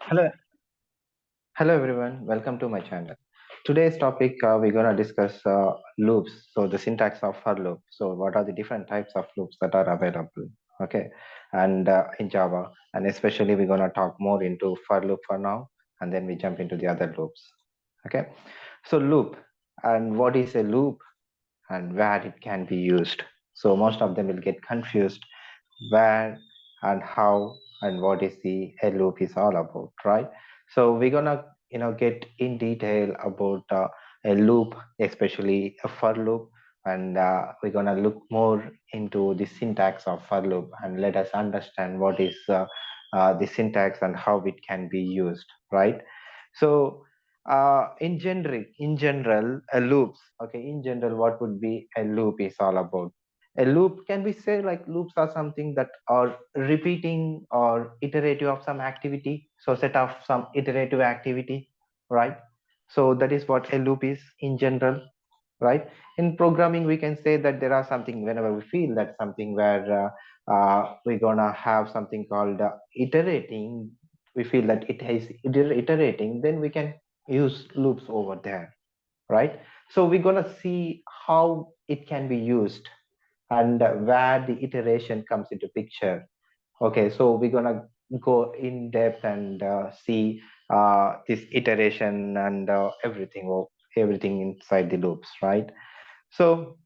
Hello, hello everyone. Welcome to my channel. Today's topic we're gonna discuss loops. So the syntax of for loop. So what are the different types of loops that are available? Okay, and in Java, and especially we're gonna talk more into for loop for now, and then we jump into the other loops. Okay, so loop and what is a loop and where it can be used. So most of them will get confused where and how and what is the a loop is all about, right? So we're gonna get in detail about a loop, especially a for loop, and we're gonna look more into the syntax of for loop and let us understand what is the syntax and how it can be used, right? So in general a loops, okay, in general what would be a loop is all about. A loop, can we say like loops are something that are repeating or iterative of some activity, so set of some iterative activity, right? So that is what a loop is in general, right? In programming we can say that there are something whenever we feel that something where we're gonna have something called iterating, we feel that it is iterating, then we can use loops over there, right? So we're gonna see how it can be used and where the iteration comes into picture. Okay, so we're gonna go in depth and see this iteration and everything inside the loops, right? So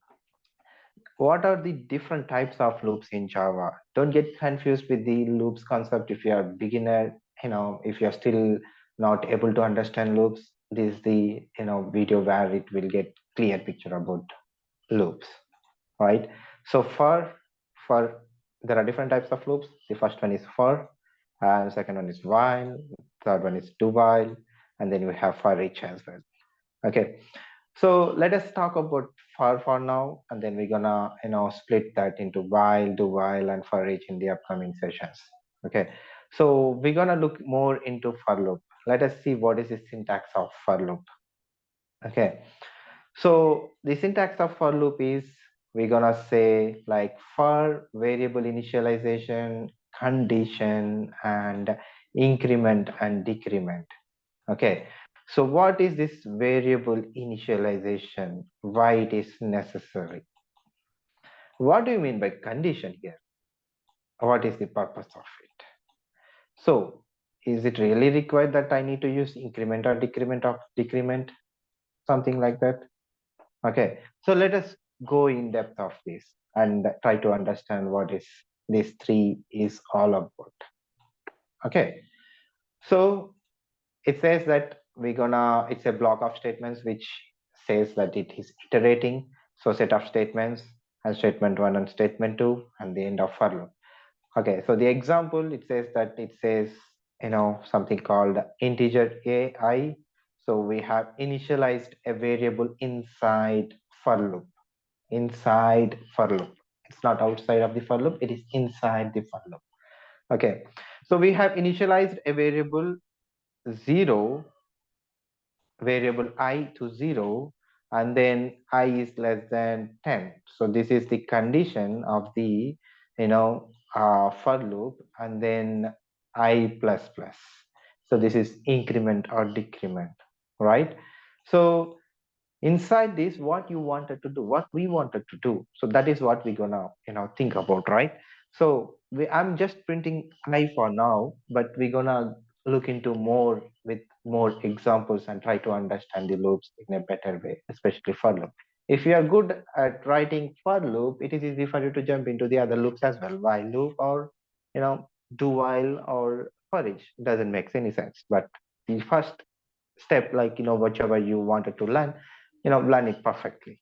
what are the different types of loops in Java? Don't get confused with the loops concept if you are beginner. If you're still not able to understand loops, this is the video where it will get clear picture about loops, right? So for there are different types of loops. The first one is for, and second one is while, third one is do while, and then we have for each as well. Okay, so let us talk about for now, and then we're gonna split that into while, do while, and for each in the upcoming sessions. Okay, so we're gonna look more into for loop. Let us see what is the syntax of for loop. Okay, so the syntax of for loop is, we're gonna say like for variable initialization, condition, and increment and decrement. Okay, so what is this variable initialization? Why it is necessary? What do you mean by condition here? What is the purpose of it? So is it really required that I need to use increment or decrement of decrement? Something like that? Okay, so let us go in depth of this and try to understand what is this three is all about. Okay, so it says that it's a block of statements which says that it is iterating. So set of statements and statement one and statement two and the end of for loop. Okay, so the example, it says something called integer AI. So we have initialized a variable inside for loop. Inside for loop. It's not outside of the for loop, it is inside the for loop. Okay, so we have initialized a variable 0, variable I to 0, and then I is less than 10. So this is the condition of the for loop, and then I plus plus. So this is increment or decrement, right? So inside this, what you wanted to do, what we wanted to do, so that is what we're gonna think about, right? So I'm just printing I for now, but we're gonna look into more with more examples and try to understand the loops in a better way, especially for loop. If you are good at writing for loop, it is easy for you to jump into the other loops as well, while loop or do while or for each. Doesn't make any sense, but the first step, like whichever you wanted to learn, learn it perfectly,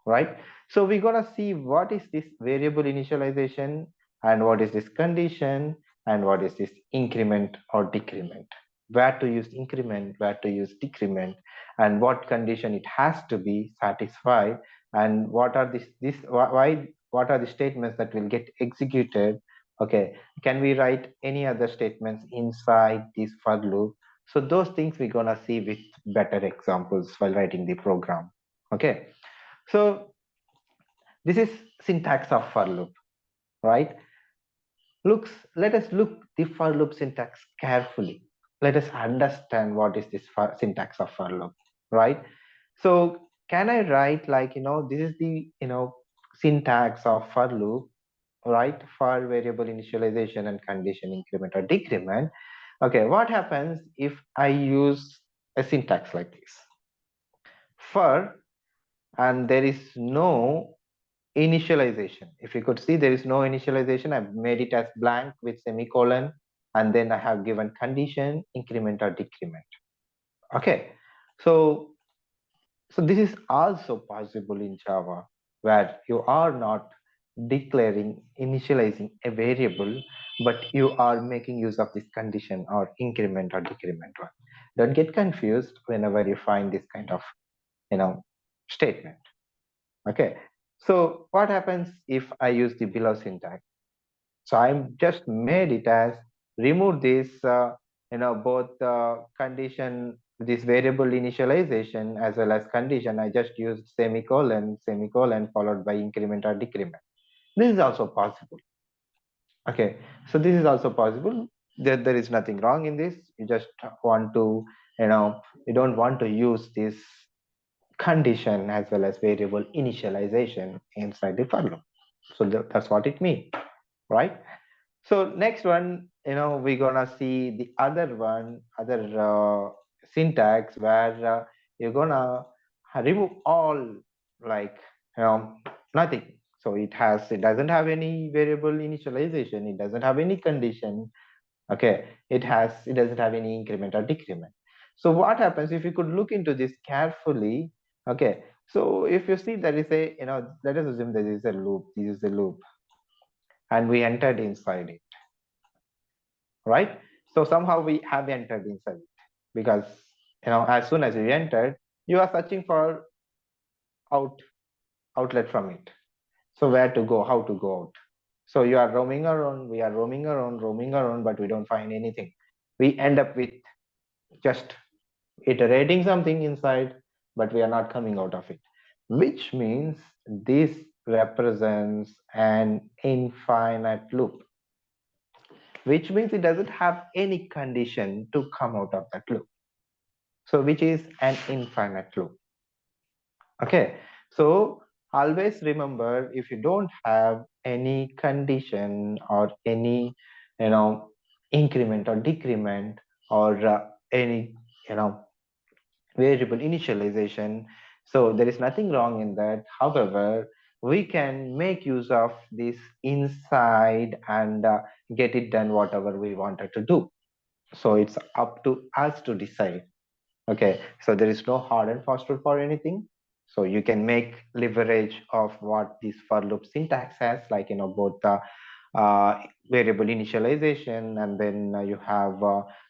right? So we're gonna see what is this variable initialization, and what is this condition, and what is this increment or decrement, where to use increment, where to use decrement, and what condition it has to be satisfied, and what are this why what are the statements that will get executed. Okay, can we write any other statements inside this for loop? So those things we're gonna see with better examples while writing the program. Okay, so this is syntax of for loop, right? Let us look the for loop syntax carefully. let us understand what is this syntax of for loop, right? So can I write like, this is the, syntax of for loop, right? For variable initialization and condition increment or decrement. Okay, what happens if I use a syntax like this? For, and there is no initialization. If you could see, there is no initialization. I've made it as blank with semicolon, and then I have given condition, increment or decrement. Okay, so this is also possible in Java, where you are not declaring, initializing a variable, but you are making use of this condition or increment or decrement one. Don't get confused whenever you find this kind of, statement. Okay, so what happens if I use the below syntax? So I'm just made it as remove this, both condition, this variable initialization as well as condition. I just used semicolon, semicolon followed by increment or decrement. This is also possible. Okay, so this is also possible. There is nothing wrong in this. You just want to, you don't want to use this condition as well as variable initialization inside the for loop. So that's what it means, right? So next one, we're gonna see the other one, other syntax where you're gonna remove all, like, nothing. So it doesn't have any variable initialization, it doesn't have any condition. Okay, it doesn't have any increment or decrement. So what happens if you could look into this carefully? Okay, so if you see there is a, let us assume there is a loop, this is a loop, and we entered inside it, right? So somehow we have entered inside it, because, as soon as you entered, you are searching for out outlet from it. So where to go, how to go out? So you are roaming around, we are roaming around, but we don't find anything. We end up with just iterating something inside, but we are not coming out of it, which means this represents an infinite loop, which means it doesn't have any condition to come out of that loop. So which is an infinite loop. Okay, so always remember, if you don't have any condition or any, increment or decrement, or any, variable initialization, so there is nothing wrong in that. However, we can make use of this inside and get it done whatever we wanted to do. So it's up to us to decide. Okay, so there is no hard and fast rule for anything. So you can make leverage of what this for loop syntax has, like, both the variable initialization, and then you have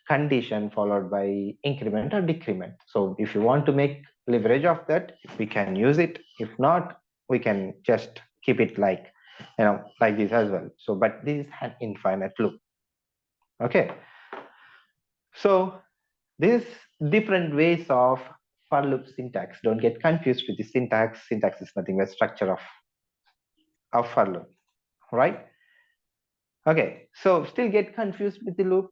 condition followed by increment or decrement. So if you want to make leverage of that, we can use it. If not, we can just keep it like, like this as well. So, but this is an infinite loop. Okay, so there's different ways of for loop syntax. Don't get confused with the syntax. Syntax is nothing but structure of for loop, right? Okay, so still get confused with the loop,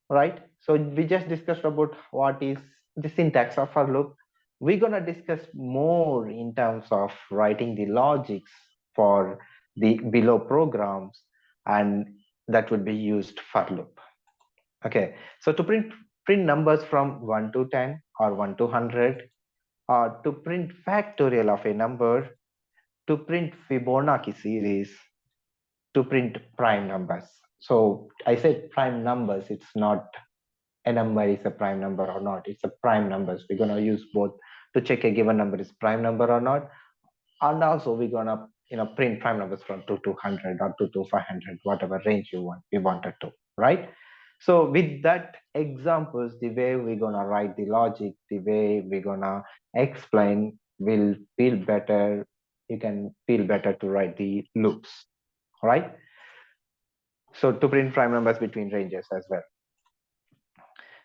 right? So we just discussed about what is the syntax of for loop. We're gonna discuss more in terms of writing the logics for the below programs, and that would be used for loop. Okay, so to print numbers from 1 to 10 or 1 to 100, or to print factorial of a number, to print Fibonacci series, to print prime numbers. So I said prime numbers, it's not a number is a prime number or not, it's a prime numbers. We're going to use both to check a given number is prime number or not. And also we're going to, print prime numbers from 2 to 100 or 2 to 500, whatever range we wanted to, right? So with that examples, the way we're going to write the logic, the way we're going to explain will feel better. You can feel better to write the loops, right? So to print prime numbers between ranges as well.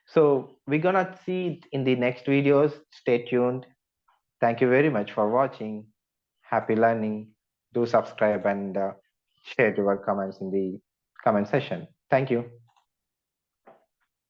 So we're gonna see it in the next videos. Stay tuned. Thank you very much for watching. Happy learning. Do subscribe and share your comments in the comment section. Thank you.